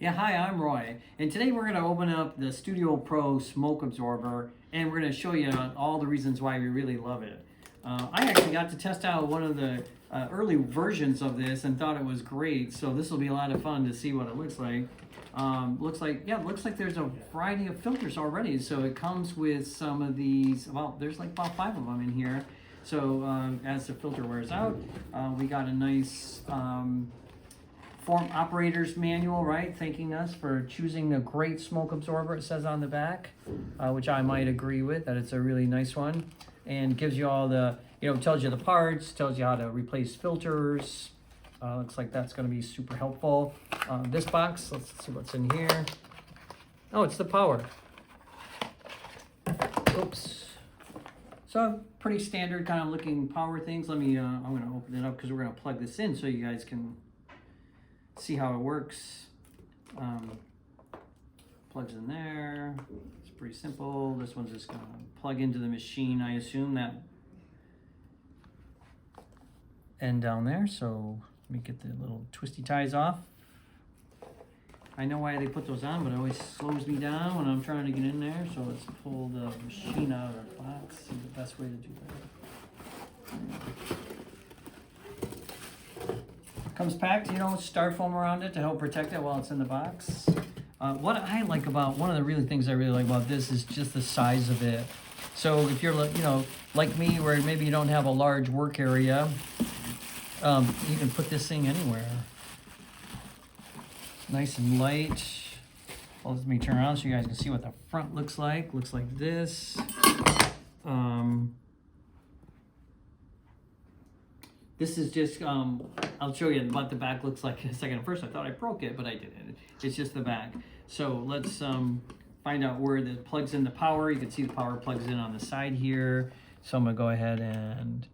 Yeah, hi, I'm Roy, and today we're going to open up the Studio Pro smoke absorber, and we're going to show you all the reasons why we really love it. I actually got to test out one of the early versions of this and thought it was great, so this will be a lot of fun to see what it looks like. Looks like there's a variety of filters already, so it comes with some of these, well, there's like about 5 of them in here. So as the filter wears out, we got a nice form operator's manual, right? Thanking us for choosing a great smoke absorber, it says on the back, which I might agree with, that it's a really nice one. And gives you all the, tells you the parts, tells you how to replace filters. Looks like that's going to be super helpful. This box, let's see what's in here. Oh, it's the power. Oops. So pretty standard kind of looking power things. Let me, I'm going to open it up because we're going to plug this in so you guys can see how it works. Plugs in there. It's pretty simple. This one's just gonna plug into the machine, I assume, that end down there. So let me get the little twisty ties off. I know why they put those on, but it always slows me down when I'm trying to get in there. So let's pull the machine out of the box. See the best way to do that. Comes packed, styrofoam around it to help protect it while it's in the box. What I like about, one of the really things I really like about this is just the size of it. So if you're, like me, where maybe you don't have a large work area, you can put this thing anywhere. Nice and light. Well, let me turn around so you guys can see what the front looks like. Looks like this. This is just, I'll show you what the back looks like in a second. At first I thought I broke it, but I didn't. It's just the back. So let's find out where the plugs in the power. You can see the power plugs in on the side here. So I'm gonna go ahead and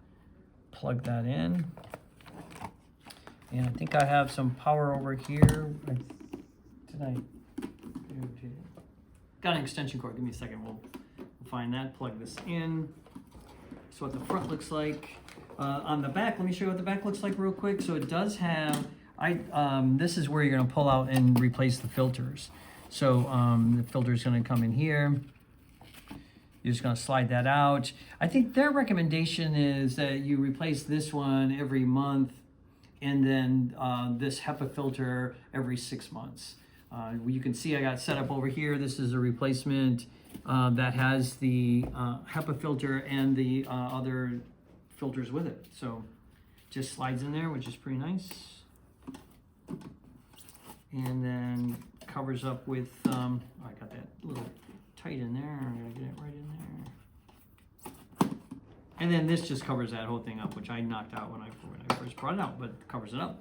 plug that in. And I think I have some power over here. Got an extension cord, give me a second. We'll find that, plug this in. So what the front looks like. On the back, let me show you what the back looks like real quick. So it does have, this is where you're gonna pull out and replace the filters. So the filter is gonna come in here. You're just gonna slide that out. I think their recommendation is that you replace this one every month and then this HEPA filter every 6 months. You can see I got set up over here. This is a replacement that has the HEPA filter and the other filters with it. So just slides in there, which is pretty nice. And then covers up with, I got that little tight in there. I'm gonna get it right in there. And then this just covers that whole thing up, which I knocked out when I first brought it out, but covers it up.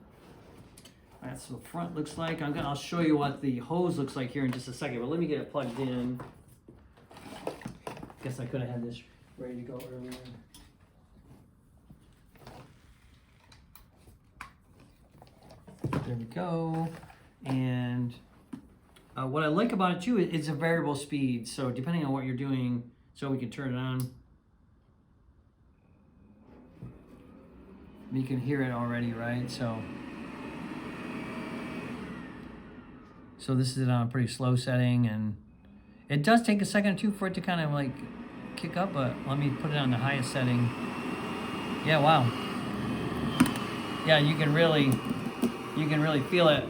That's what the front looks like. I'll show you what the hose looks like here in just a second, but let me get it plugged in. Guess I could have had this ready to go earlier. There we go. And what I like about it too, it's a variable speed. So depending on what you're doing, so we can turn it on. You can hear it already, right? So this is on a pretty slow setting, and it does take a second or two for it to kind of like kick up, but let me put it on the highest setting. Yeah, wow. Yeah, you can really feel it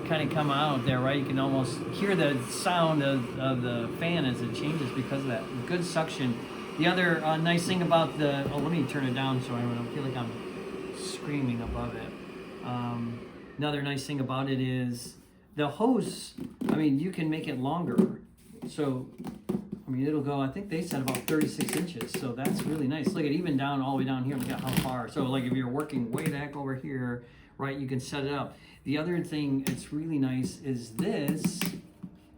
kind of come out there, right? You can almost hear the sound of the fan as it changes because of that good suction. The other nice thing about the, let me turn it down so I don't feel like I'm screaming above it. Another nice thing about it is the hose, you can make it longer. So, it'll go, I think they said about 36 inches. So that's really nice. Look at even down, all the way down here, look at how far. So like if you're working way back over here, right, you can set it up. The other thing that's really nice is this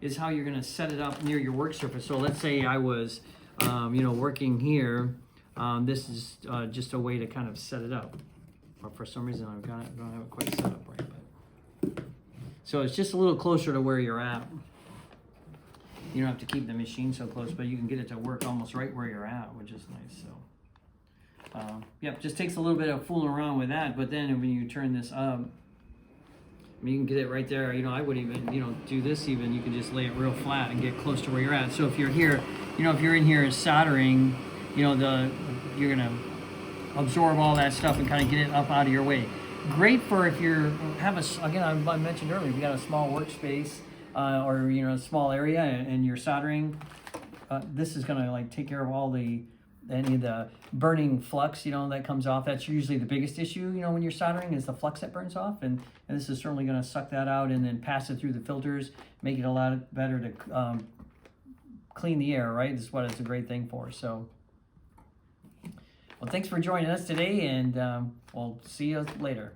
is how you're gonna set it up near your work surface. So let's say I was, working here. This is just a way to kind of set it up. But for some reason I don't have it quite set up right. But so it's just a little closer to where you're at. You don't have to keep the machine so close, but you can get it to work almost right where you're at, which is nice. So, just takes a little bit of fooling around with that. But then when you turn this up, I mean, you can get it right there. You know, I would even, you know, do this even. You can just lay it real flat and get close to where you're at. So if you're here, you know, if you're in here soldering, you know, you're going to absorb all that stuff and kind of get it up out of your way. Great for if you're, again, I mentioned earlier, if you got a small workspace or, you know, a small area and you're soldering, this is going to like take care of all any of the burning flux, you know, that comes off. That's usually the biggest issue, you know, when you're soldering is the flux that burns off. And this is certainly going to suck that out and then pass it through the filters, make it a lot better to clean the air, right? This is what it's a great thing for. So, well, thanks for joining us today, and we'll see you later.